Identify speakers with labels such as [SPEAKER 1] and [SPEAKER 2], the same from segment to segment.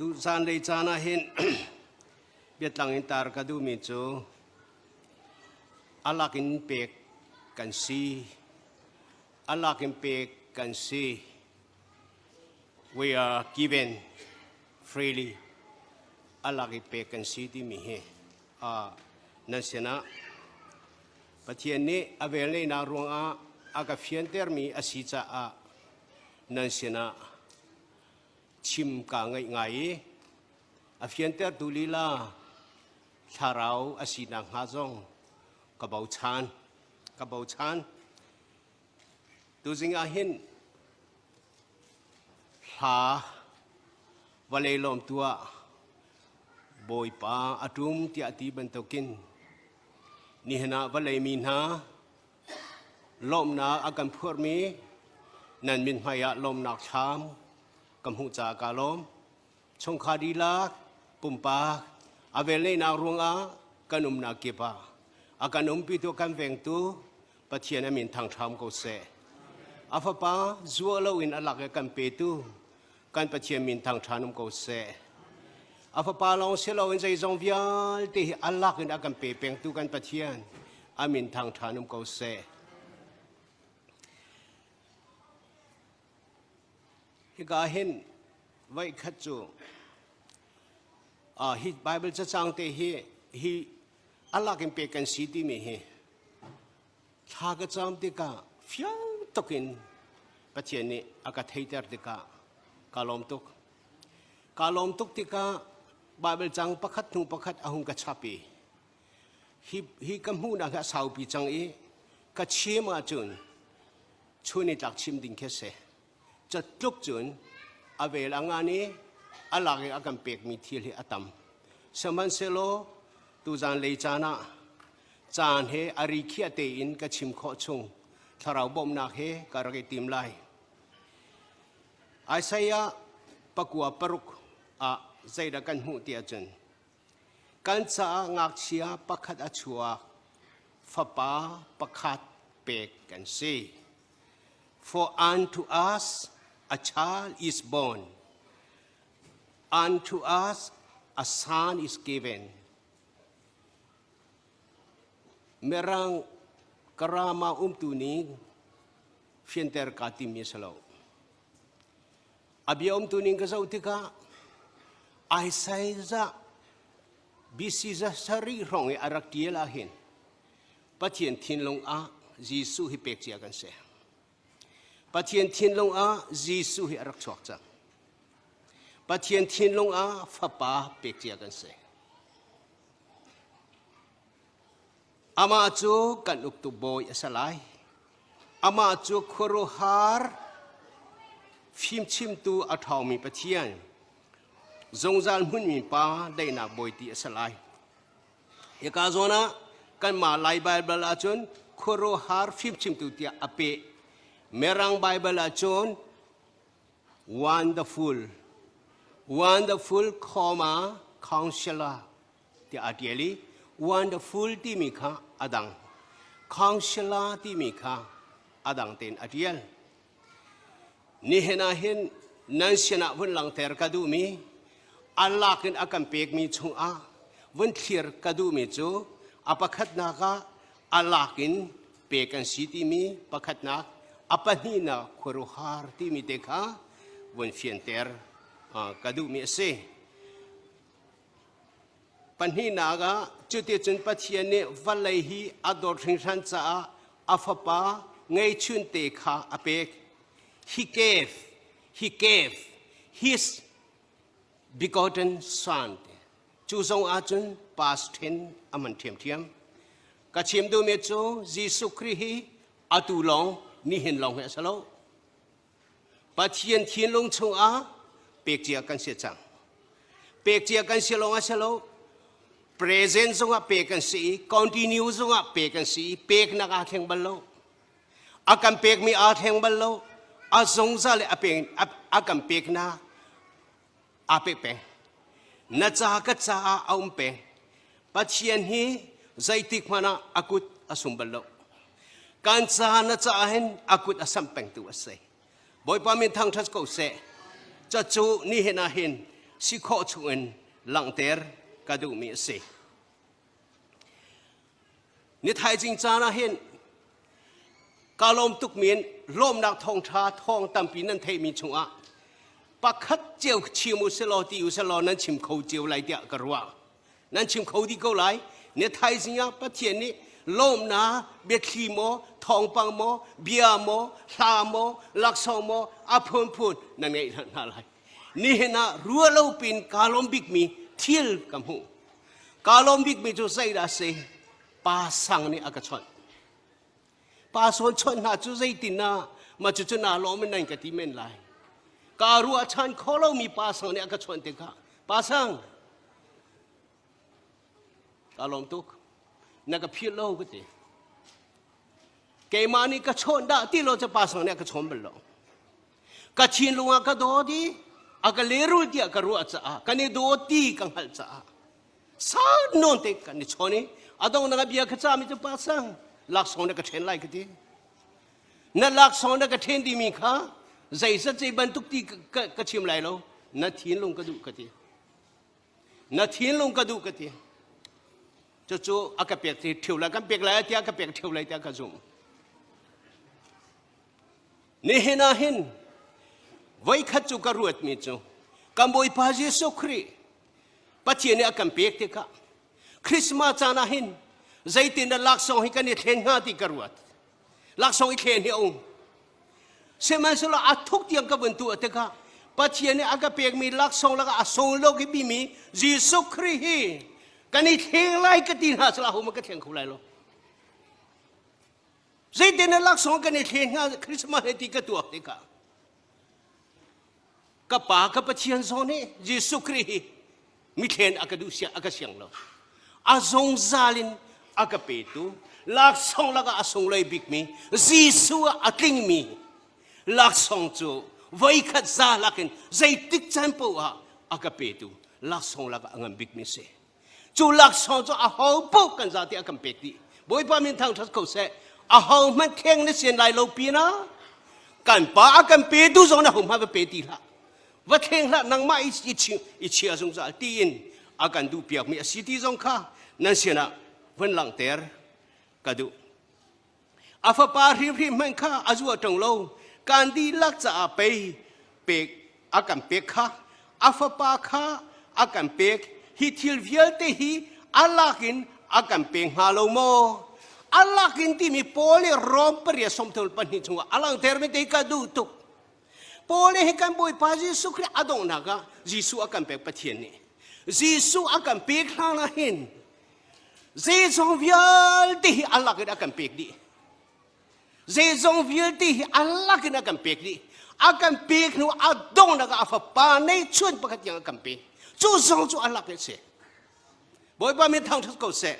[SPEAKER 1] tu san lei chana hin biết lang in tar ka du mi chu alakin pek kan si alakin pek kan si we are given freely alakin pek kan si di mi he nan sena pathian ni avel nei na ruang aga fian ter mi asicha nan sena chim ka ngai ngai a fian ter tu lila tharau asinang ha jong ka bau chan tu zinga hin ha vale lom tua boy pa atum ti ati bentokin ni hena vale min ha lom na akan phur mi nan min haya lom nak cham kam hu cha ka lom chong kha di la pumpa avele na runga kanum na kepa akanum pi to kan veng tu pathian amin thang tham ko se afa pa zualo in alak kan pe tu kan pathian min thang thanum ko se afa pa long se lo in zai zong vial ti alak in akan pe peng tu kan pathian amin thang thanum ko se ga hin vai khat chu hi bible cha chang te hi Allah kin pe kan si ti me he tha ga cham te ka fyang tokin pathian ni aka theiter te ka kalom tuk te ka bible chang pakhat nu pakhat ahung ka chapi hi kam hu na ga sau pi chang e ka chema chun chuni tak chim ding khe se cha tluk chun avel angani alage akan pek mi thil hi atam saman selo tu jan lei chana chan he ari khia te in ka chim kho chung tharau bom na he karage tim lai Isaiah pakua paruk zaida kan hu ti achun kan cha ngak chia pakhat achua fapa pakhat pek kan se for unto us a child is born, unto us a son is given. Merang karama tuning fienter katim yesalo. Abia tuning kasautika Isaiah bisiza sari rong arak dia lahin. Patien tin long Jisu hi pek sia kan se. Patien thiên long Jisu hi arak chok chang patien thiên long fapa pek chia kan se ama chu kan uk tu boy asalai ama chu khoro har phim chim tu athau mi pathian zongjal mun mi pa dei na boy ti asalai eka zona kan ma lai bible achun khoro har phim chim tu ti ape merang bible achon wonderful comma counselor ti atiali wonderful ti mikha adang counselor ti mikha adang ten atial ni hena hin nan sena bun lang ter kadu mi Allah kin akan pek mi chung bun thir kadu mi chu apakhat na ka Allah kin pekan siti mi pakhat na apanina khuruhar ti mi dekha bun fienter kadu mi se panhina ga chuti chun pathian ne valai hi ador thingsan cha afapa ngai chun te kha apek he gave his begotten son chu song achun past tense aman thiam ka chim du me chu Jisu Christ atulong ni hin long he salo pathian thiên long chung pek chia kan se chang pek chia kan se long salo present zonga pek kan si continue zonga pek kan si pek na ka theng ballo akan pek mi theng ballo azong za le apeng akan pek na apek pe na cha ka cha aum pe pathian hi zaitik mana akut asum ballo kan cha na cha hen akut asam peng tu ase boy pa min thang thas ko se cha chu ni hena hin สิข้อชวนหลังเตอร์กระดูมีเสนี่ไทยจริงจานะเห็นกาลมตุกเมียนลมนักทองชาทองตำปีนั้นเทมีชัวปักขัดเจียวชิมุสลอตีอุสลอนั้นชิมเขาเจียวไหลเดียกระว่านั้นชิมเขาที่เขาไหลเนี่ยไทยจริงปะเทียนนี้ลมนาเบียขีโมทองปังโมเบียโมลาโมลักษโมอภพพูนนั่นไงนั่นอะไรนี่เห็นนะรัวเราเป็นกาลมบิกมีเที่ยวกับหูกาลมบิกมีจุใส่ได้เสปาสังนี่อากาศชนปาสนชนหาจุใจตินามาจุจนาล้อมนั่นกติเมนไลการัวชันขอเรามีปาสังนี่อากาศชนเด็กปาสังกาลมตุกนักพิโลก็ดีเกมานี่ก็ชนได้ที่เราจะปาสังนี่ก็ชนไปแล้วก็ชินลุงก็โดดีอากาเลรุดีอาการัวจ้ากันนี่โดดีกันหัลจ้าสาโนนเด็กกันนี่ชนนี่อาตงนักบิยาขจามิจะปาสังลักษณะกระเทนไล่ก็ดีนั่นลักษณะกระเทนดีมีข้าใจสัจใจบรรทุกที่กระชิมไล่แล้วนัดทิ้งลงกระดูกก็ดีนัดทิ้งลงกระดูกก็ดีจู่ๆอากาเปียกที่เที่ยวแล้วกันเปียกแล้วที่อากาเปียกเที่ยวเลยที่อากาจุ่มนี่เห็นนะเห็นไว้ขัดจุกระรวดมีจู่กัมบอยพาเยซูคริปัจเจเนอากาเปียกที่ข้าคริสต์มาสนะเห็นใจตินลักษณะให้กันเนี่ยเข่งหาที่กระรวดลักษณะให้เข่งเนี่ยองเสมันสละอัทุกที่ยังกับเป็นตัวที่ข้าปัจเจเนอากาเปียกมีลักษณะแล้วก็อาสงโลกที่มีเยซูคริสต์กันนี่เข่งไล่กันที่หาสละหัวมันก็เข่งคู่ไล่แล้วใจตินลักษณะกันเนี่ยเข่งหาคริสต์มาสที่กระตัวที่ข้ากับป่ากับปัจเจนโซนี่เยซูคริสต์มีเข่งอากาดูเสียอากาเสียงแล้วอาสงซาลินอากาเปตุลักษณะละก็อาสงเลยบิกมีจีสุอาติงมีลักษณะจู่ไว้ขัดซาลักินใจติดจันปัวอากาเปตุลักษณะละก็อังบิกมีเสจู่ลักษณะจู่อาหาวปุกันซาที่อากาเปติบ่อยปามินทางทัศเขาเสอาหาวมันแข็งในเสียนลายโลปีนะกันป้าอากาเปตุจงนะผมมาเปติละว่าแข็งละนังมาอิชิอาสงซาตีนอาการดูเปียกมีสิทธิจงข้านั่นเสียนะวันหลังเตอร์กระดูอาฟปาริริมันข้าอาจัวตรงโลการดีลักจะไปเปกอาการเปกข้าอาฟปาข้าอาการเปกฮิทิลเวียลเตฮีอัลลักินอาการเปกฮาโลโมอัลลักินที่มีโพลีรอมเปรียสมทุลปันหิจงว่าอัลลังเตอร์ไม่ได้กระดูตุกโพลีให้กันบ่อยพาจิสุครีอดงนักะจิสุอาการเปกปะเทียนนี่Yesus akan pek lain. Zezong vial ti Allah kita akan pek di. Zezong vial ti Allah kita akan pek di. Akan pek nu adong naga apa panai cun pakat yang akan pek. Zuzong zu Allah kita se. Boy pa mi thang thus kau se.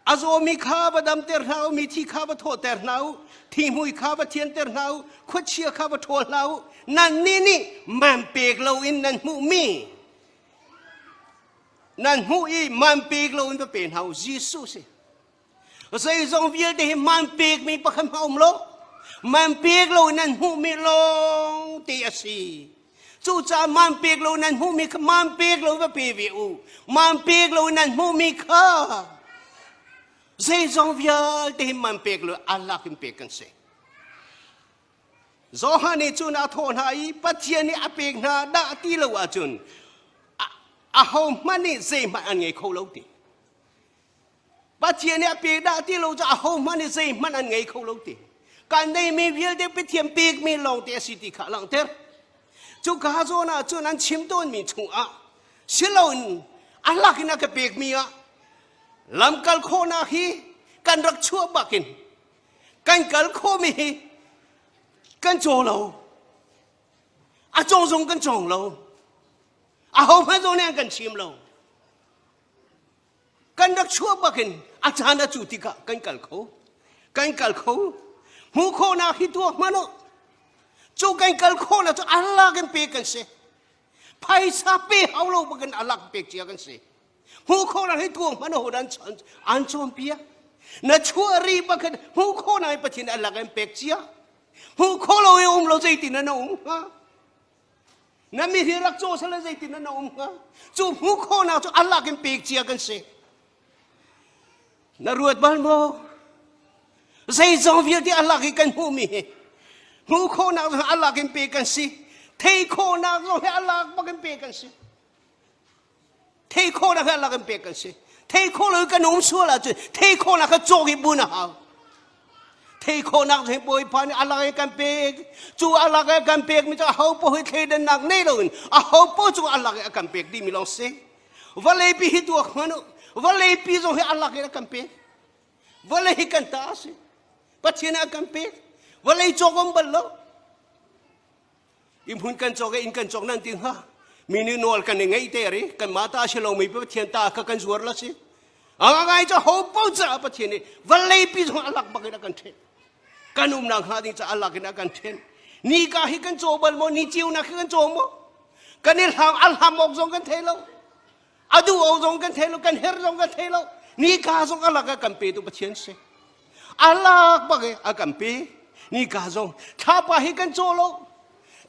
[SPEAKER 1] Azo mi khaba dam ternau mi thi khaba tho ternau thi mui khaba thien ternau khut chia khaba tho lau nan ni man pek lo in nan mu mi nan hu i man pek lo in pa pen hau Jesus se sai zong vial de man pek mi pa kham hom lo man pek lo nan hu mi long ti asi chu cha man pek lo nan hu mi man pek lo pa pe vi u man pek lo nan hu mi kha Zezong vial de man pek lo Allah kim pek kan se. Zohani chun a thon hai pathian ni apek na da ti lo a chun. A hom mani ze ma an ngai kho lo ti. Pathian ni apek da ti lo cha a hom mani ze man an ngai kho lo ti. Kan nei mi vial de pathian pek mi long te si ti kha lang ter. Chu ka zo na chun an chim ton mi chu a. Silon Allah kin ka pek mi a. Lam kal kho na hi kan rak chua bakin kan kal kho mi hi kan cho lo a chong zong kan chong lo a ho ma zo ne kan chim lo kan rak chua bakin a chan na chu ti ka kan kal kho mu kho na hi tu ma no chu kan kal kho na chu Allah kan pe kan se phai sa pe hau lo bakin Allah pe chia kan se Hu kho na hai tuang mana hodan an chom pia na chuari bakan hu kho na pathin Allah kan pek chia hu kho lo lo zai tin na ha นั่นมีที่รักโจสละใจตินั่นอมกะจูหูโคนาจูอัลลากันเปกเจียกันเสนรวดบ้านโบใจจงวิลที่อัลลากันหูมีหูโคนาจูอัลลากันเปกันสิเทโคนาจูให้อัลลากันเปกันสิเทโคนาให้อัลลากันเปกันสิเทโคเรากันนุ่มชัวละจูเทโคนาเขาโจกิบุญนะฮะเทโคนักให้ป่วยพันอะไรกันเปกจูอะไรกันเปกมิจะเขาป่วยเทเดนนักเนรนเขาป่วยจูอะไรกันเปกดีมิลองเซวันเลยปีตัวมันวันเลยปีจูให้อะไรกันเปกวันเลยกันตาสิปัจเจกกันเปกวันเลยจงกบลล์อิมพุนกันจงอินกันจงนั่นติงฮะมินิโนลกันยังไงเตอร์กันมาตาเชลมีปัจเจกตากันจวดละสิอะไรจะเขาป่วยจะปัจเจกวันเลยปีจูอะไรบักกันเทกันอุ้มนางหาดิจะอัลลากันกันเทนนี่ก็ให้กันโจบัลโมนี่จิวนักกันโจโมกันนี่ทำอัลฮัมอกซงกันเทโลอดูอกซงกันเทโลกันเฮรซงกันเทโลนี่ก็ซงอัลลากันเปตุปเชียนเซอัลลาบักกันเปนี่ก็ซงถ้าไปให้กันโจโล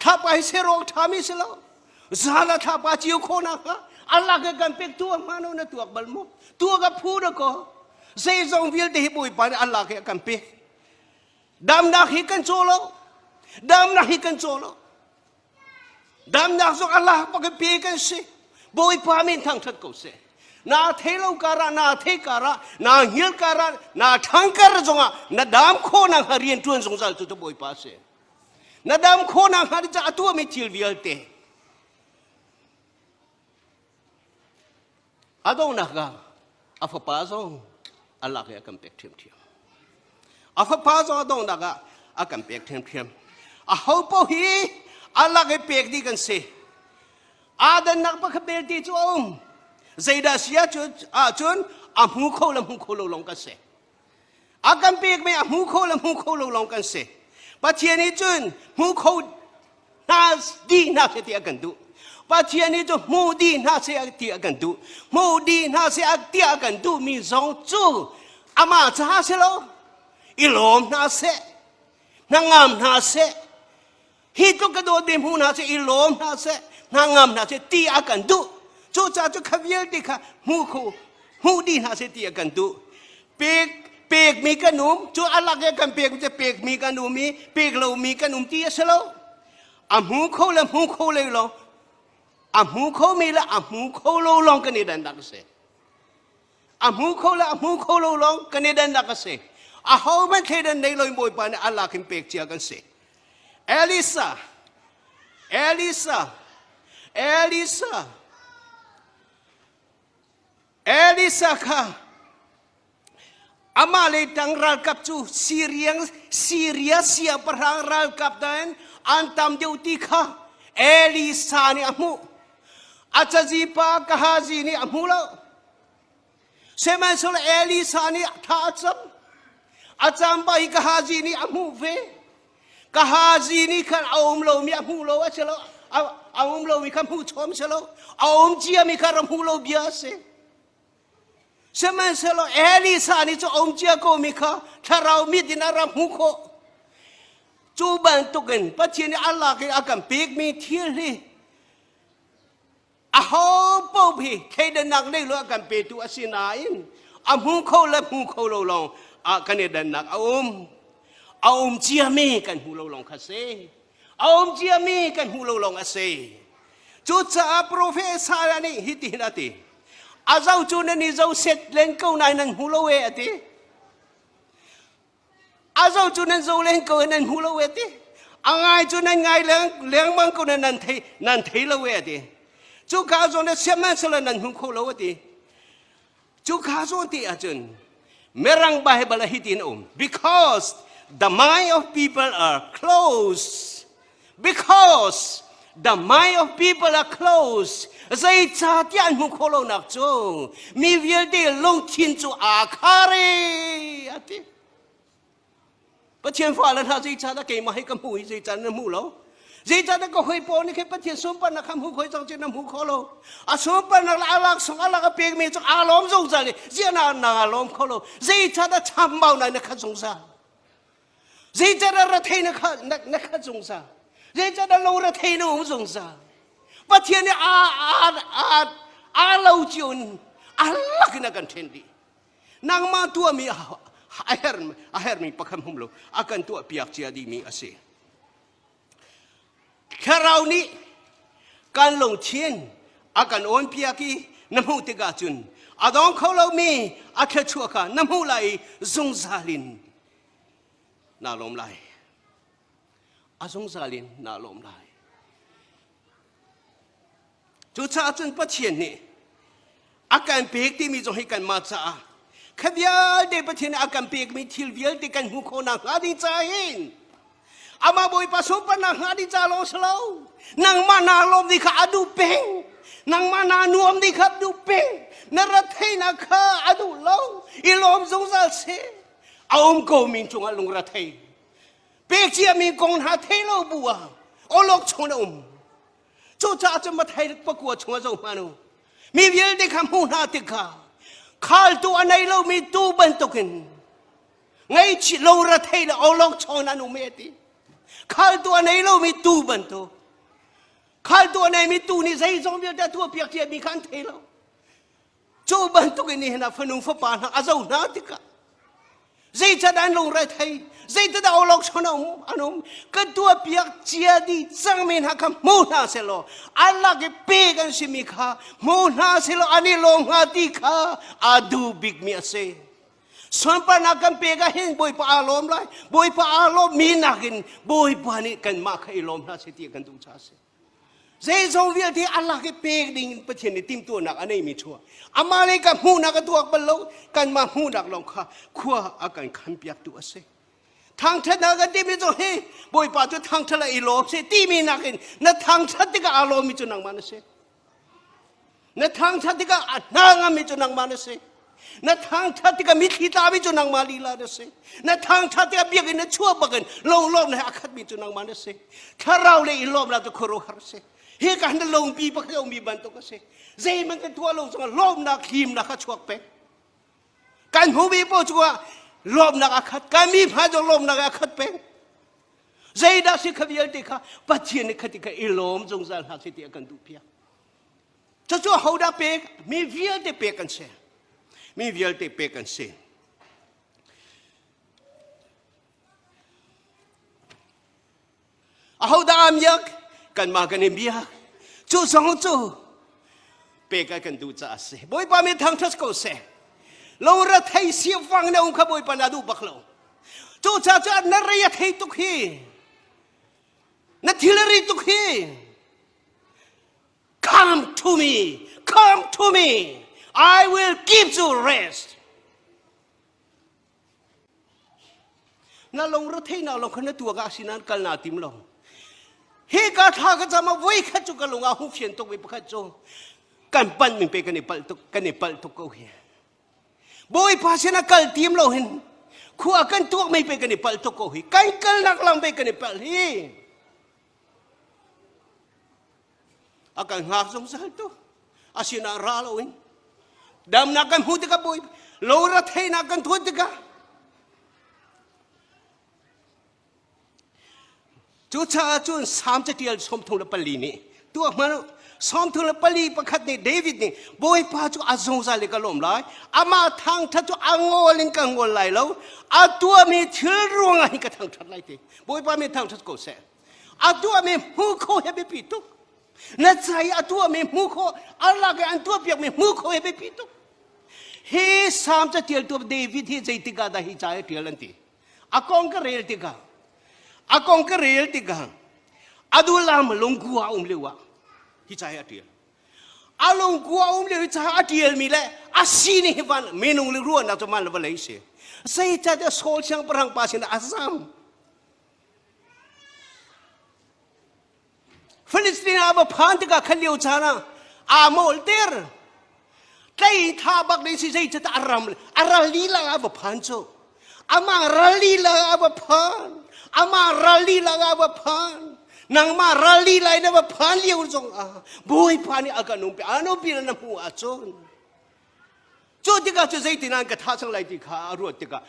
[SPEAKER 1] ถ้าไปเซโรทามิสโลซาลาถ้าไปจิวโคนักอัลลากันเปตัวมาโนนะตัวบัลโมตัวกับพูดก็เซซงวิลเดฮิบุยปานอัลลากันเปดำนักฮิกันโจโลดำนักฮิกันโจโลดำนักส่งอัลลาห์ปกติกันสิบอยพามินทั้งทัดกูเสนาเทโลการะนาเทการะนาฮิลการะนาทั้งการะจงอ่ะนาดามโคนังหารียนทวนสงสารจุดบอยพาเสนาดามโคนังหาริจะอัตัวไม่ทิลวิลเตอดงนักกะอัฟปาซงอัลลาห์ให้กันเป็กเทียมเทียมอาฟพาจอดงดักอากันเปียกเทียมเทียมอาเขาพอฮีอัลลาห์เปียกดีกันสิอาดันนักปะขเบลตีจูอมใจดาเสียจุนอาหูโคลหูโคลลงกันสิอากันเปียกไม่อาหูโคลหูโคลลงกันสิปัจเจียนี้จุนหูโคน่าดีน่าเสียกันดูปัจเจียนี้จุนมูดีน่าเสียกันดูมูดีน่าเสียกันดูมีสองจูอามาจ้าเสลอิลอมนาเซนางามนาเซฮิตุกระโดดเดมูนาเซอิลอมนาเซนางามนาเซตีอากันดูจูจ่าจูขวิลดิค่ะมูดีนาเซตีอากันดูเปกมีกันนุ่มจูอัลลักกันเปกจะเปกมีกันนุ่มมีเปกเรามีกันนุ่มตีเสลอาหูเขาละหูเขาเลยลองอาหูเขามีละอาหูเขาลองกันนี่ดันดักเซอาหูเขาละอาหูเขาลองกันนี่ดันดักเซอาเขาไม่เคยเดินในลอยบอยปานอัลลาห์คิมเปกเจียกันสิเอลิซาค่ะอามาเลยตั้งรัลกับจูซีเรียเซียperangรัลกับdan antam jautiค่ะเอลิซานี่อามูอาจจะจีปากะฮาจีนี่อามูแล้วเสมาสุลเอลิซานี่ท่าจับอาจารย์ไปกะฮาจีนี่อามูเฟกะฮาจีนี่ขันเอาอมโลมีอามูโลวะเชลเอาอมโลมีคำพูดชมเชลเอาอมเจียมีคำพูดโลเบียเซเสมันเชลเอลิซานี่จะอมเจียก็มีค่ะถ้าเรามีดินารำหูโคจูบันตุกันปัจเจนี่อัลลาห์ก็อากันปีกมีเทียรีอาฮูปอบีเคยเดินนักได้รู้อากันเปตุอาศินาอินอาหูโคและหูโคโลลองอากันเดินนักเอาเจียมีกันหูโลลองคาเซเอาเจียมีกันหูโลลองอาเซจุดจะโปรเฟสซารานี่ฮิตินาติอาเจ้าจุนนี่เจ้าเสร็จเล่นเก้าในนั้นหูโลเวติอาเจ้าจุนนั้นเจ้าเล่นเก้านั้นหูโลเวติอ่างไงจุนนั้นไงเลี้ยงมังก็นั้นเทโลเวติจุกาจนเสียมันสละนั้นหูโคโลเวติจุกาจนที่อาจารย์ Merang Bible hitin because the mind of people are closed. Because the mind of people are closed. Zai chatian mu kholo nak chu mi vial de long thin chu akhare ati. Pathian fa lan ha zai cha da ke ma hai kam hu zai chan na mu lo. Zai cha da ko hoi po ni ke pathian sum pan na kham hu khoi chang chen na mu kholo. A sum pan na alak song alak pek me chu alom zong za le. Zia na alom kholo. Zai cha da cham bao na kha zong sa. Zai cha da ra thei na kha zong sa. Zai cha da lo ra thei na zong sa. ประเทศนี้อาเราจีนอาลักนักันเทนดีนางมาตัวมีอาเฮร์มีประคำหุ่มโลอากันตัวเปียกเจียดีมีอาเซีแค่เรานี้การลงเชียนอากันโอนเปียกีน้ำหูติกาจุนอาดองเขาเรามีอาแค่ชั่วกันน้ำหูไหลซงซาลินน่าลมไหลอาซงซาลินน่าลมไหลจุดชาจุนประเทศนี้อาการเปียกที่มีจงให้กันมาจ้าขบยาเดประเทศอาการเปียกมีทิลเวียลที่กันหูโคนังอาดิจายินอามาบอยผสมปนังอาดิจาโลสโลนางมานาลมดิข้าอดูเป่งนางมานานวมดิข้าดูเป่งนรเทนักข้าอดูโลอีลมสงสารเสอาอมโกมินจงอาลุงระเทเปียกเจียมีกงหาเทโลบัวโอโลกชนอมจุดชาจะมาไทยประกวดชงจงมานุมีเวียลที่คำพูนาติกาข้าตัวในเรามีตู้บรรทุกินไงชิลงระเทลเอาลอกชอนานุเมติข้าตัวในเรามีตู้บรรทุกข้าตัวในมีตู้นี่ใจจงเดียวแต่ตัวเปียกเจียมีขันเทลจูบรรทุกินนี่นะฝนุงฝปานอาเจ้านาติกาใจจะดันลงระเทใจจะได้เอาลอกชอนาอนุมก็ตัวเปียกเจียดีจังมีนักมูนาเสลอัลลักเปกันสิมีข้ามูนาเสลอันนี้ลงหาติข้าอาดูบิกมีอาเซส่วนปนักกันเปกันเห็นบอยปาลมไรบอยปาลมมีนักินบอยปานี่กันมาให้ลมนาเสตีกันดูชาเสใจทรงเวียที่อัลลักเปกดิ่งประเทศนี้ติมตัวนักอันนี้มีชัวอามาเลยกันมูนักตัวบรรลุกันมามูนักลงข้าขั้วอาการขันเปียกตัวเสทางทัศน์กันที่มีตัวเฮบอยปาจุดทางทัศน์อีโลเสที่มีนักินนั่นทางทัศน์ที่ก็อารมณ์มีจุดนังมันเสนั่นทางทัศน์ที่ก็นางมีจุดนังมันเสนั่นทางทัศน์ที่ก็มีขีตามีจุดนังมาลีลาเสนั่นทางทัศน์ที่ก็เบียกินนั่นชั่วบักันลงลมในอาคามีจุดนังมันเสข้าเราเลยอีโลมเราจะโคโรฮาร์เสเฮกันนั่นลงปีปะเขามีบันตุกเสใจมันกันทั่วโลกส่งลมนักหิมนักชั่วเป็ดการหูมีโปจัวลมนักอาคัดการมีพาจงลมนักอาคัดเป็นใจดักสิขบียลติค่ะปัจเจียนขัดติค่ะอีลมจงใจหักสิเตียกันดูเพียจะชั่วเขาดักเป็กมีเวียลติเป็กกันเสียมีเวียลติเป็กกันเสียเอาดามยักกันมากันเบียจู่สองจู่เป็กกันดูจ้าเสียบ่อยป่ามีทางทัศน์ก็เสียลงรัฐให้เสียฟังในองค์ขบวนปนาดูบักโลจูจ่าจ่านรยให้ตุกฮีนัทธิลรีตุกฮี come to me I will give you rest น่าลงรัฐให้น่าลงคนนั้นตัวกาสินันกัลนาติมลงเฮกาทาก็จะมาไว้ขัดจุกันลงอาหุเฟียนตุกไปขัดจุกันปั้นมึงไปกันในปัลตุกกันในปัลตุกเขาเฮียบอยภาษานักการทีมเราเห็นขั้วกันตัวไม่ไปกันในปัลตุกเขาเฮียกันกันนักลำไปกันในปัลเฮียอาการหาสงสารตัวอาศินาราเราเองดำนักกันหูติกาบอยโลรัฐให้นักกันทุติกาจุดชาจุนสามจะเดียลสมทงละปลีนี่ตัวมันสมทงละปลีประคัดนี่เดวิดนี่บอยพาจุอาซงซาเลกลมไลอามาทางทัจุอางโอลิงกังโอไลแล้วอาตัวมีเชื่อรวงอะไรกับทางทัดไลทีบอยพามีทางทัดโกเซอาตัวมีมูโคเฮเบปิตุกนั่นใจอาตัวมีมูโคอัลลาห์อันตัวเปียกมีมูโคเฮเบปิตุกเฮสามจะเดียลตัวเดวิดที่ใจติกาได้ฮิจายเดียลันทีอากงก็เรียลติกาakong kerel tiga adulam longkua lewa hicaya dia alongkua lewa hicaya dia mile asini hewan menung leruan atau mal Malaysia saya ada sol yang perang pasin asam Palestina apa pantika kaliu cana amol ter tay tabak ni si saya cata aram lila apa panco amang ralila apa pan ama rali laga bapan nang ma rali lai na bapan liu zong boy pani aga numpi ano pila na pu achon 做这个就是一点那个他上来的卡弱这个，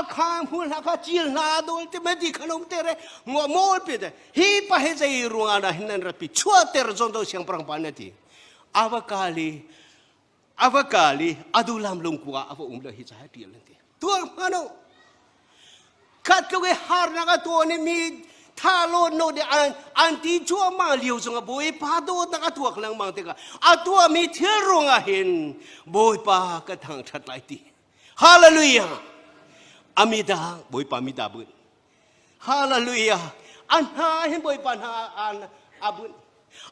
[SPEAKER 1] 看胡那个จิ้那多，这没的可能得嘞，我摸别的，he把he在ruang ada hinan rapi，错得中到香旁pan nanti，avakali adulam lungkua ava umlah hi cahaya dia nanti，tuang mana，kat kau har naga tuan ni mi thalo no de anti chua ma liu zonga boy pa do naga tuak lang mang teka atua mi thirung ahin boy pa ka thang that lai ti hallelujah amida boy pa mi da bun hallelujah an ha hin boy pa na an abun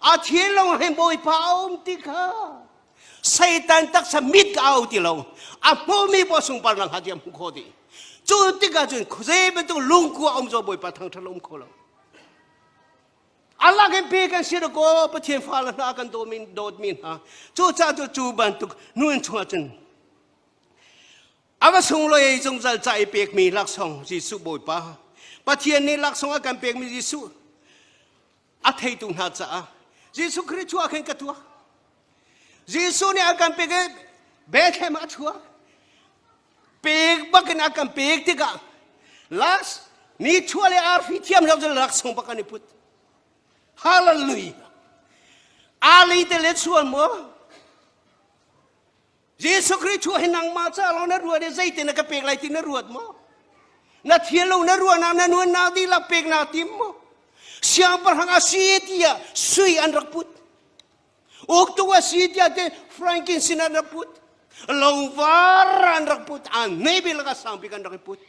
[SPEAKER 1] a thilong hin boy pa ti kha Satan tak sa mit ka au ti lo a mo mi po sung par lang ha diam ko ti chu ti ka chun khose be tu lung ku om zo boy pa thang thalom ko lo Allah kan pe kan sira ko pa thien fa la na kan do min dot min ha chu cha chu ban tu nuan chua chen ava sung lo ye jong zal chai pek mi lak song ji su boy pa thien ni lak song kan pek mi ji su a thei tu na cha ji su khri chua khen ka tua ji su ni akan pek be the ma chua pek ba kan akan pek ti ka las ni chua le ar fi thiam lo lak song pa kan ni put hallelujah ali te le chuan mo Jesus Christ chua hinang ma cha lo na ruat de zai te na ka pek lai ti na ruat mo na thien lo na ruat na nu na di la pek na tim mo siang par hang asitia sui an rak put ok tu asitia te frankincense an rak put long var an rak put an maybe la ka sang pi kan rak put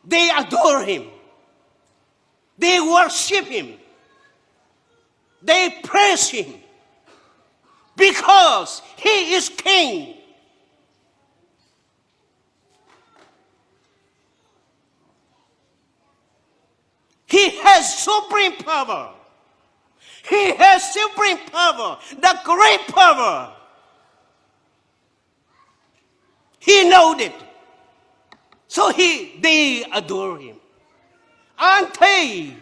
[SPEAKER 1] they adore him they worship him they praise him because he is king. He has supreme power. He has supreme power, the great power. He knows it. So they adore him. Ante.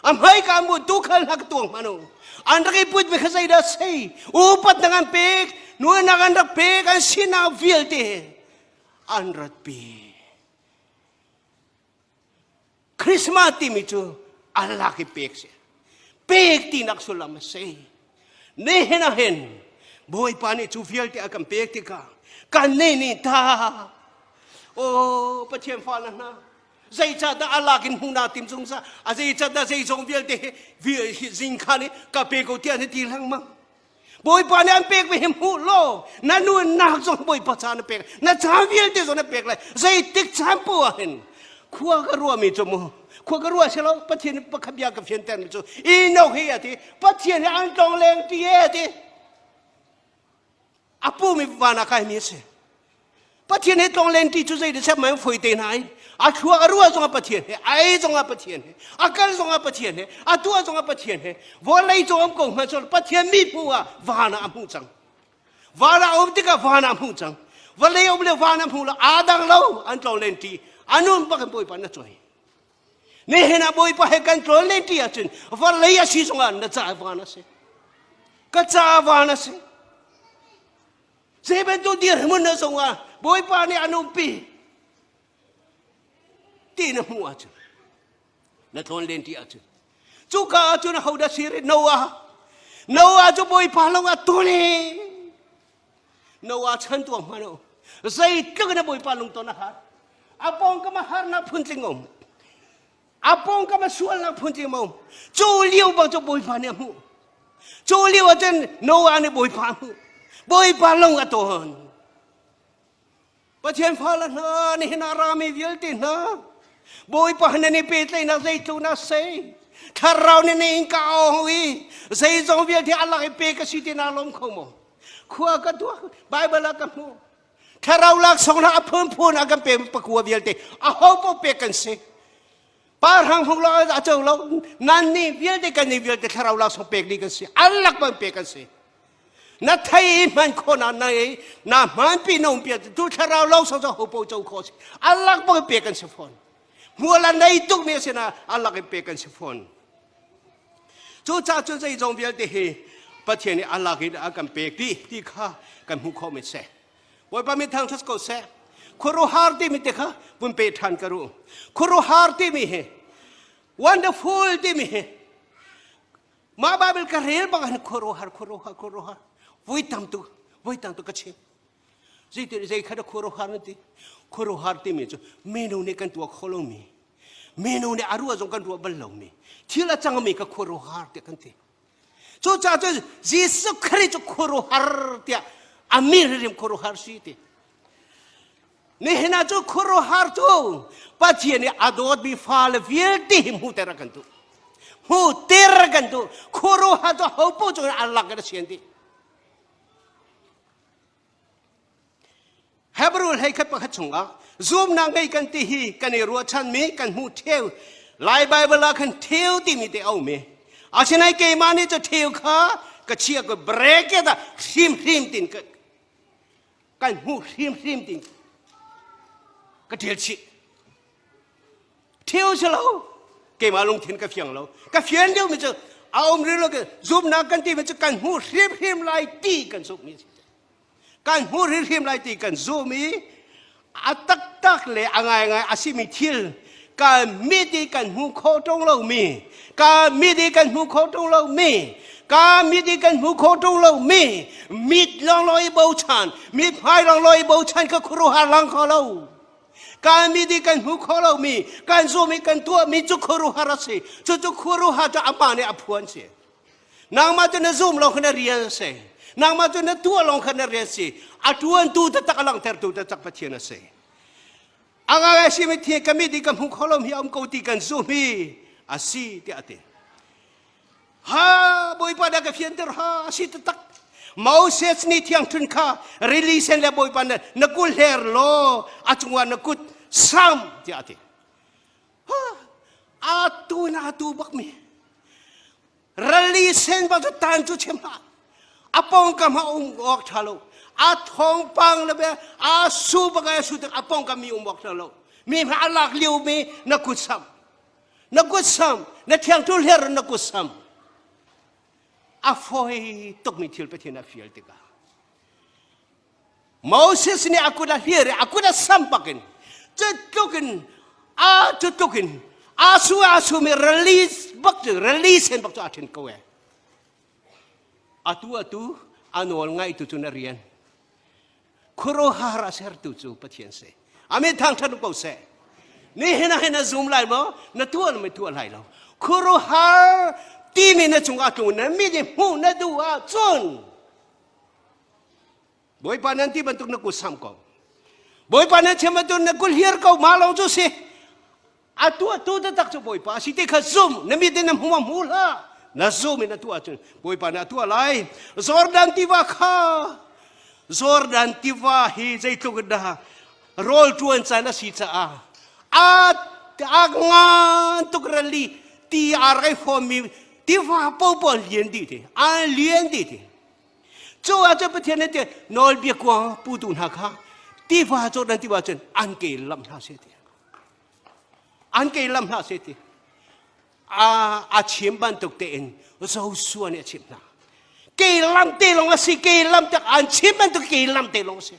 [SPEAKER 1] Amhay ka mo dukal hagtuang mano. Anda kay put me kasay da say. Upat nangan pek. Nuan nangan pek ang sinavil te. Andrat pe. Christmas ti micho. Alaki pek siya. Pek ti naksulam say. Nehinahin. Boy pa ni chufil ti akam pek ti ka. Kanini ta. Oh, patiyem falan na. Zai cha da alakin huna tim sung sa azai cha da zai song vial te vi zing khani ka pe ko tian ti lang mang boy pa ne an pek be him hu lo na nu na song boy pa cha na pek na cha vial te so na pek lai zai tik cham po hen khua ka ru mi chomo khua ka ru se lo pa thien pa khabya ka phien tan mi cho I no he ya ti pa thien an tong leng ti ye ti apu mi va na kai mi se pa thien he tong leng ti chu zai de sa man phoi te nai a chua ka ruwa zonga patien he ai zonga patien he a kal zonga patien he a tua zonga patien he vo lai zong ko ma so patien mi pu a vana amu chang vana om tika vana amu chang vo lai om le vana pu la a dang lo an tong len ti anun pa kan boy pa na choi ne he na boy pa he kan tong len ti a chen vo lai a si zonga na cha vana se ka cha vana se seben tu dir mun na zonga boy pa ni anum pi ti na mu achu na thon len ti achu chu ka achu na hoda sire Noah chu boy pa long a tu ni Noah chan tu ma no zai tu na boy pa long to na har apong ka ma har na phun chingom apong ka ma sual na phun chingom chu liu ba chu boy pa ne mu chu liu a chen Noah ne boy pa long a ton pa chen fa la na ni na ra mi vil ti na boy pa na ni pe tlai na zai tu na sei tharau ni ni ka oi zai zong vil ti Allah pe ka si ti na lom kho mo khua ka tu bible ka mu tharau lak song na phun a ka pe pa khua vil ti a ho po pe kan se par hang hong lo a chau lo nan ni vil ti kan ni vil ti tharau lak song pe ni kan se Allah pa pe kan se na thai man ko na nai na man pi nong pi tu tharau lo so ho po chau kho Allah pa pe kan se phone mula nay tuk mi sina Allah ke pekan si phone chu cha chu zai jong bial te he pathian ni Allah ke akan pek ti kha กันหูข้อไม่เสบอยปามีทางทัศก็เสโคโรฮาร์ที่มีเด็กค่ะบุญเปทันกรู้โคโรฮาร์ที่มีเหวันเดอร์ฟูลที่มีเหมาบาเบลกระเรียนบางอันโคโรฮาร์วุ้ยตั้มตุกระเชมใจข้าดูโคโรฮาร์นั่นที่โคโรฮาร์ที่มีจู่เมนูเนี่ยกันตัวโคโลมีเมนูเนี่ยอารัวจงกันตัวบัลลงมีที่ละจังมีกับโคโรฮาร์ที่กันที่จู่จ้าจู่เยซูคริสต์โคโรฮาร์ที่อามีเรื่องโคโรฮาร์สิที่นี่เห็นจู่โคโรฮาร์จู่ปัจจัยเนี่ยอดอดบีฟาลวิลที่หิมหูเตระกันตัวหูเตระกันตัวโคโรฮาร์จู่เขาพูดจงอัลลักกันเสียนที่เฮบรูลให้ขัดประคัดชงอ่ะซูมนางไงกันที่ฮีกันในรัวชันมีกันหูเที่ยวไล่ไบเบิลกันเที่ยวที่มีแต่เอาเมอาชนัยเกมานี่จะเที่ยวข้ากระเชียก็เบรกกันริมตินกันหูริมตินก็เที่ยวชิเที่ยวเชลาเกมาลงทิ้งกับเฟียงเรากับเฟียงเดียวมันจะเอาเรื่องกันซูมนางกันที่มันจะกันหูริมไล่ตีกันสุกมีกันหูริมไล่ตีกันซูมีอัตตักเลยอะไรอาศิมิทิลการมีดีกันหูโคตรงเรามีการมีดีกันหูโคตรงเรามีการมีดีกันหูโคตรงเรามีมีลองลอยเบาชันมีพายลองลอยเบาชันก็ครูหาลังเขาเราการมีดีกันหูโคเรามีการซูมีกันตัวมีจุกครูหาราศีจุกครูหาจะอามาเนี่ยอภวนเสียนางมาจนซูมลองขนาดเรียนเสียนางมาจนตัวลองขนาดเรียนเสียอัตวันตัวจะตักลังเตอร์ตัวจะตักปัจเจนเสียอังอาชิมิที่กมีดีกันหูโคลมีอมกูตีกันซูมีอาศิที่อาเตฮะบอยปาดกับเฟียนเตอร์ฮะอาศิตตักมาอุเซสนี่ที่อังทุนข้ารีลิเซนเลบอยปาดนักกุลเฮร์โลอาจงวันนักกุลซัมที่อาเตฮะอาตูบักมีรีลิเซนบัดตันจุเชมาอาปองกับมาออกชาโลอาทองปังเลยอาสูบกันสูดอาปองกับมีบอกชาโลมีพระอัลลอฮ์เลี้ยวมีนักกุศลนักเที่ยงทุเรียนนักกุศลอาฟอยตกมีทิลไปที่นักฟิลติกาโมเสสนี่aku dah here aku dah sampaikan cetukin asu mi release baktu atin kowe atu anol ngai tu tunarian kuro hara ser tu patien se ame thang thanu ko se ni hena zoom lai mo na tuan me tuan lai lo kuro har ti mi na chung atu na mi de hu na du a chun boy pa nan ti bantuk na kusam ko boy pa nan chema tu na kul hier ko ma lo chu se atu ta tak chu boy pa si te kha zoom na mi de na hu ma mu la na zoom na tu a chun boy pa na tu lai Jordan tiwa kha Jordan tiwa hi zai tu gda roll tuan sana si cha at agngan tukrali ti arai for mi tiwa po lien di te an lien di te cho a cha pathian ne te nol bia kwa pu tu na kha tiwa Jordan tiwa chen an ke lam na se te a chim ban tuk te en zo suan ne chim na ke lam te long si ke lam tak an chim ban tuk ke lam te long se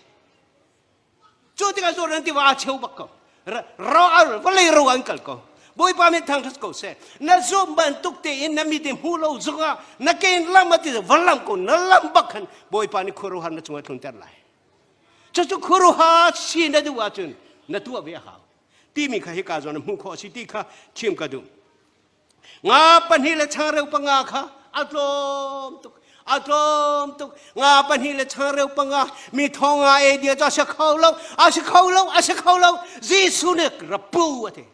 [SPEAKER 1] cho te ka Jordan tiwa a cheu bak ko ro al valai ro ankal ko boy pa me thang thas ko se na zum ban tuk te in na mi dem hu lo zonga na ke lam ati valam ko na lam bakhan boy pa ni khoro han na chunga thun ter lai chu khoro ha si na du wa chun na tu ve ha ti mi kha he ka zon mu kho si ti kha chim ka du nga pan hi le chang reu pa nga kha atlom tuk nga pan hi le chang reu pa nga mi thong nga e dia cha se khau lo jisu ne rapu ate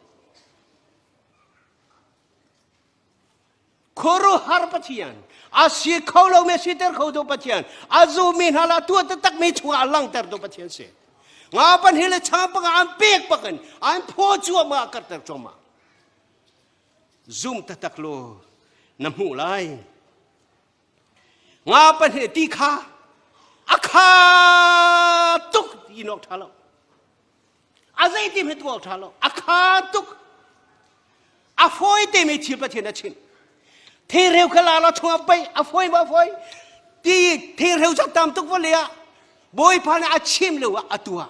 [SPEAKER 1] khoro har pathian asi kholo me siter khau do pathian azu min hala tu tak me chua lang ter do pathian se nga pan hi le chang pa nga an pek pakan an pho chua ma kar ter choma zoom tataklo namu lai nga pan he ti kha akha tuk inok thalo azai ti me tu thalo akha tuk afoi te me chi pathian na chin the reu khala lo thua pai afoi ma foi ti the reu cha tam tuk volia บอยปานอาชิมเลวะตัว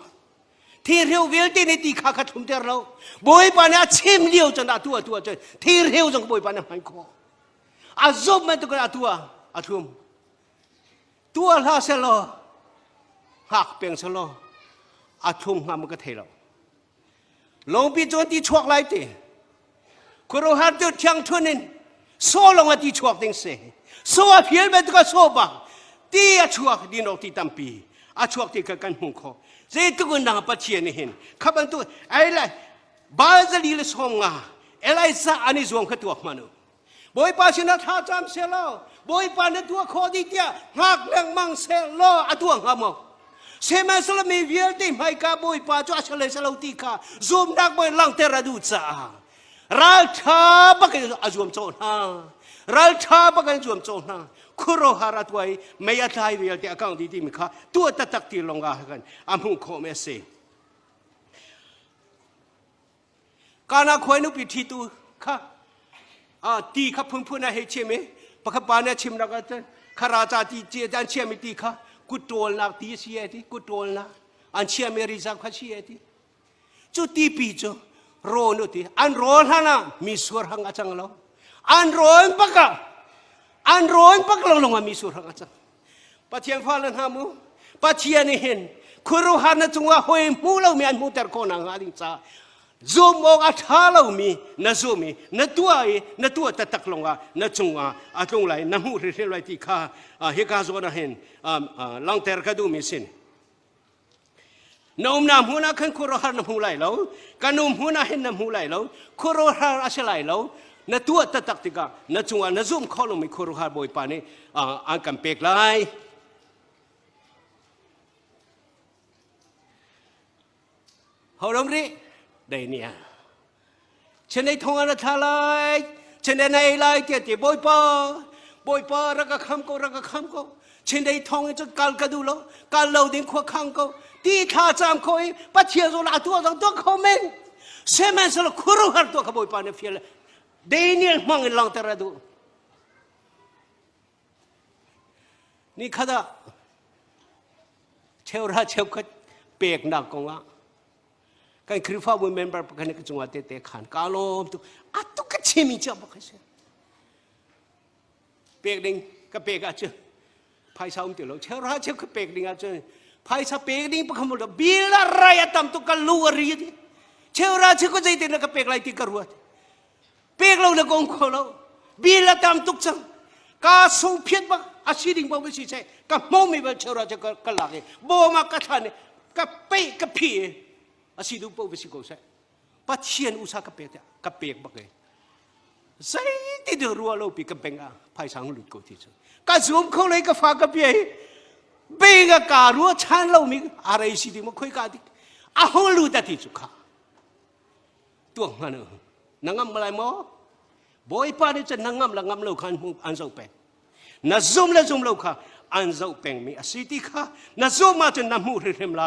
[SPEAKER 1] ที่เรียวเวลตีในตีขาขัดทุมเตอร์เราบอยปานอาชิมเลี้ยวจนตัวจนที่เรียวจงบอยปานมันคออาจบมันตุกันตัวทุมตัวลาเซลหักเปียงเซลทุมงามกระเทเราลงปีจนตีชวกไรตีคุโรฮัตตุเทียงทุนินโซลงมาตีชวกติงเสโซเพียนเป็นตัวโซบังตีชวกดีนอตีตัมปีชวกตีกันหุงคอเจตุกุนนาปัจเจียนี่เห็นขับมันตัวไอ้ไรบาลลีเลสงงาเอไลซาอันนี้จวงขัดตัวมันบอยปาชินาท่าจำเสลาบอยปานตัวคอดีเตียหักแรงมังเสลาตัวงามเซมันสลามีเวียติไม่กาบอยปาจ้าเฉลยสลาตีกาซูมดักบอยลังเตระดูจ้ารัลชาบักยังจวมโจนารัลชาบักยังจวมโจนาคุโรฮารัตไว้ไม่ยาทายเวียติอาการดีมิค่ะตัวตักตีลงกากันอามุงโคเมเซการนักคอยนุปิทีตัวค่ะตีขับพุ่งพุ่งนะเฮเชมปะขับปานเนี่ยชิมนักกันข้าราชตีเจจันเชียมิตีค่ะกุตโตลนักตีเสียทีกุตโตลนะอันเชียมิริซักข้าเชียทีจุดตีปีจูโรนุตีอันโรนฮานะมีสวรหังอาจังเราอันโรนปะกะลงมามีสวรหังอาจังปะเทียนฟ้าลันหามูปะเทียนนี่เห็นคุรุฮานะจงว่าหอยมูเรามีอันมูเตอร์โคนังอาดิงจ้าzoom มองอัฐาเรามีน่า zoom มีน่าตัวตักลงอ่ะน่าจงอ่ะตรงไหนน้ำมูเรื่องอะไรที่ข้าเฮกาโซนะเห็นลังเตอร์ก็ดูมีสินน้ำน้ำหัวน่ะขันคุโรฮาน้ำหูไหลแล้วกันน้ำหัวน่ะเห็นน้ำหูไหลแล้วคุโรฮาอาศัยไหลแล้วน่าตัวตักติกาน่าจงอ่ะน่า zoom ข้อลงมีคุโรฮาบ่อยปานนี้อันกันเปกไหลเขาลงรีได้เนี่ยฉันได้ทองอันทาลายฉันได้ในลายเจียบอยปอรักคำก็ฉันได้ทองจะการกระดูแล้วการเล่าดิ้งขวางก็ที่ท่าจามคอยปัจเจียโซลาตัวเขาเมนเซมันสลคุรุหัดตัวขบอยปานเฟียลเดนิเอลมังลังเตระดูนี่ขดาเชวราเชวก็เปียกหนักกว่ากันคริฟ้าบุญเมนบาร์กันก็จงว่าเตะขันกาลมตุตุกชิมิจับกันเสียเปียกดิ่งก็เปียกอาจจะภายสาวมันติดแล้วเชราเชก็เปียกดิ่งอาจจะภายสาวเปียกดิ่งประคำหมดบิลอะไรตามตุกลูวรีดิเชราเชก็ใจติดแล้วก็เปียกไรติกรัวเปียกเราเนี่ยกงเขาเราบิลตามตุกจังกาสูเพียรบ้าอาชีดิ่งบ้าไม่ใช่ก็มองไม่เป็นเชราเชก็หลักเลยโบมากระทันก็เป๊ะก็พี่อาศัยดูปุ๊บสิโก้ใช่ปัจเจียนอุตสาหกรรมกับเปียกบักเลยใช่ที่เดือดรัวเราปีกับเบงอ่ะภายสังหลุดกูที่สุดก็ซูมเขาเลยกับฟ้ากับเปียเบงกับการัวชันเรามีอะไรสิที่มันคุยกันที่อาหงลุดที่สุดค่ะตัวมันนั่งงำอะไรมั้งบ่อยป่านนี้จะนั่งงำละงำเราขันมุอันเจ้าเป็งน่าซูมเราค่ะอันเจ้าเป็งมีอาศัยที่ค่ะน่าซูมมาจนน้ำมูเริ่มไหล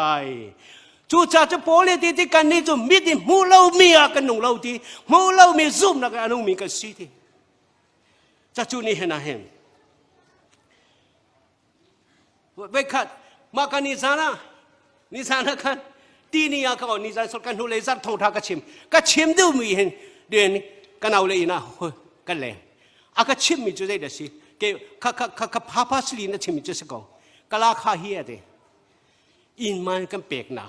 [SPEAKER 1] จู่จ้าจะโพลีที่กันนี่จะมีที่มูเรามีอากันนุ่งเราที่มูเรามีซุ่มนักอนุมีกันสิที่จะจู่นี่เห็นนะเห็นเวกัดมากันนิสานะกันที่นี่อาเขานิสานสุดกันหุ่นเลยจัดทองทากระชิมดูมีเห็นเดือนกันเอาเลยนะกันเลยอากระชิมมีจุดใดเดสิเกี่ยวกับพาสลีนะชิมมีจุดสักองกะลาข้าเฮียเดอินมันกันเปียกหนา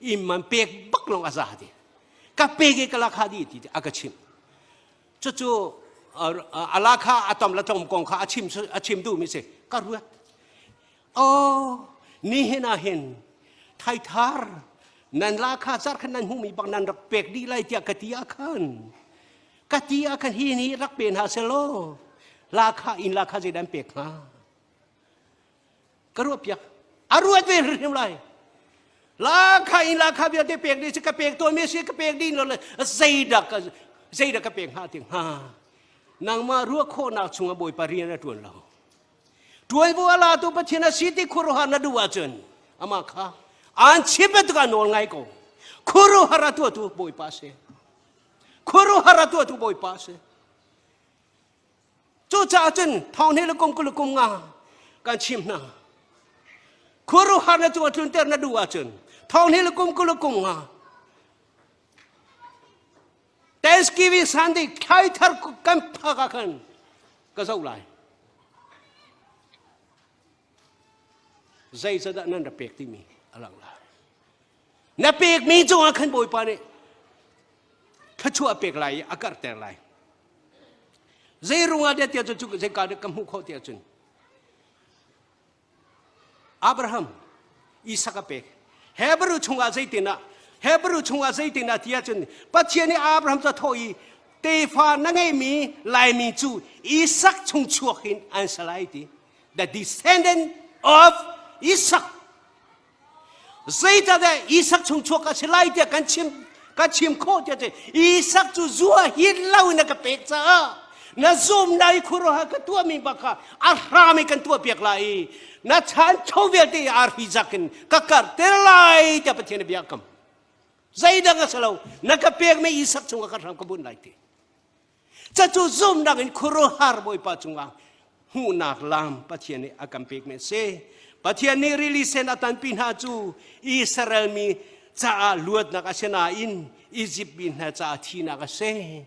[SPEAKER 1] อิมันเปียกบักลงอาซาดีกับเปียกกะลาข้าดีที่อากระชิมจู่อาลาข้าอาตอมละตอมกองข้าอาชิมดูมิเสก็รู้โอ้นี่เห็นเห็นไทยทาร์นันลาข้าซาร์ขนันหูมีบางนันรักเปียกดีไล่เตียกติอาคันฮีนี่รักเปลี่ยนหาเซโลลาข้าอินลาข้าจะดันเปียกมาก็รู้เปียกอารู้ว่าเป็นเรื่องไรลาข้าอินลาข้าเบียดเปียกดีสิกเปียกตัวเมียสิกเปียกดีนั่นเลยใจดักกเปียกหาถึงนางมารู้โคนักชงบอยปารีนะตัวเราตัวบัวลาตัวปัจฉินาสิทธิคุโรหานาดูอาจารย์อามาข้าอันชิบะตัวกันนอนไงก็คุโรหาราตัวบอยปัสเซคุโรหาราตัวบอยปัสเซจู่จ้าอาจารย์ทองนี้ละกงกุลกงงาการชิมนะ kuru har na tu atun ter na dua chun thong ni lukum kulukum nga Thanksgiving Sunday khai thar kan phaka kan ka zau lai zai sada nan da pek ti mi alang la na pek mi chu kan boi pa ni kha chu pek lai akar ter lai zai runga de tia chu zai ka de kam hu kho tia chun Abraham Isaac pek Hebrew chunga zai tina Hebrew chunga zai tina tia chun pathian ni Abraham ta thoi te fa na ngai mi lai mi chu Isaac chung chuak in an salai ti the descendant of Isaac zai ta de Isaac chung chuak ka salai ti kan chim kho ti te Isaac chu zua hit lau na ka pek cha na zoom nai khuro ha ka tua mi baka arami kan tua pek lai na chan chovel ti ar hi zakin kakar terlai ta pathian biakam zai da nga salo na ka pek me Isaac chung ka ram ka bun lai ti cha chu zoom na in khuro har boi pa chunga hu nak lam pathian ni akam pek me se pathian ni release na tan pin ha chu Israel mi cha luat na ka sena in Egypt bin ha cha thi na ka se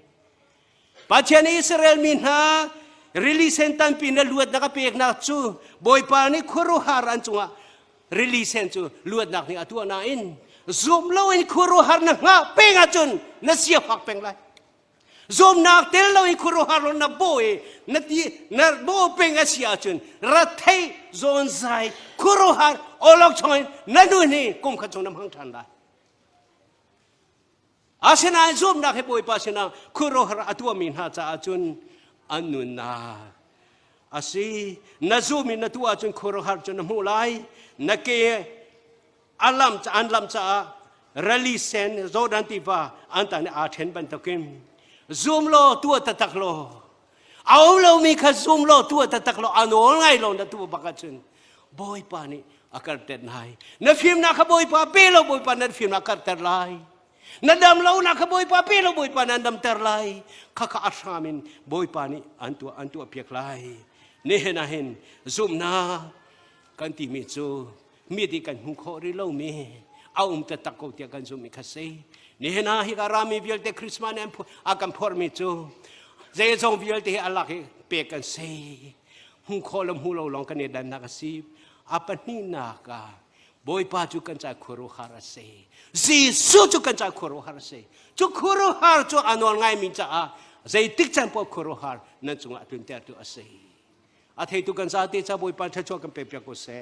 [SPEAKER 1] pathian Israel min ha release tan pin na luat na ka pek na chu boi pa ni khuro har an chunga release chu luat nak ni atua na in zoom lo in khuro har na nga peng a chun na sia phak peng lai zoom nak tel lo in khuro har na boy na ti na bo peng a sia chun ra thai zon zai khuro har olok choin na nu ni kum kha chong nam hang than lai asena zoom nak he boy pa sena khuro har atua min ha cha chun anun na asi na zoom in na tua chun khuro har chun mu lai na ke alam cha relisen zodan tiba antan a then ban takim zoom lo tua tatak lo au lo mi kha zoom lo tua tatak lo anol ngai lo na tu bakachun boy pa ni akar tet nai na film na kha boy pa pe lo boy pa na film na akar ter lai na dam lo na kha boy pa pe lo boy pa na dam ter lai kha kha asamin boy pa ni antu apiak lai ne hen na hen zoom na kan ti mi chu mi di kan hu kho ri lo mi au ta takko tia kan zoom mi kha se ni hena hi garami vial te Christmas em akam for mi chu ze zong vial te alak pe kan se hu kho lam hu lo long kan ne dan na ka si apani na ka boy pa chu kan cha khoro har se zi su chu kan cha khoro har se chu khoro har chu anol ngai mi cha ze tik chan po khoro har na chu nga tun ter tu ase a thei tu kan sa te cha boy pa cha chu kan pe pe ko se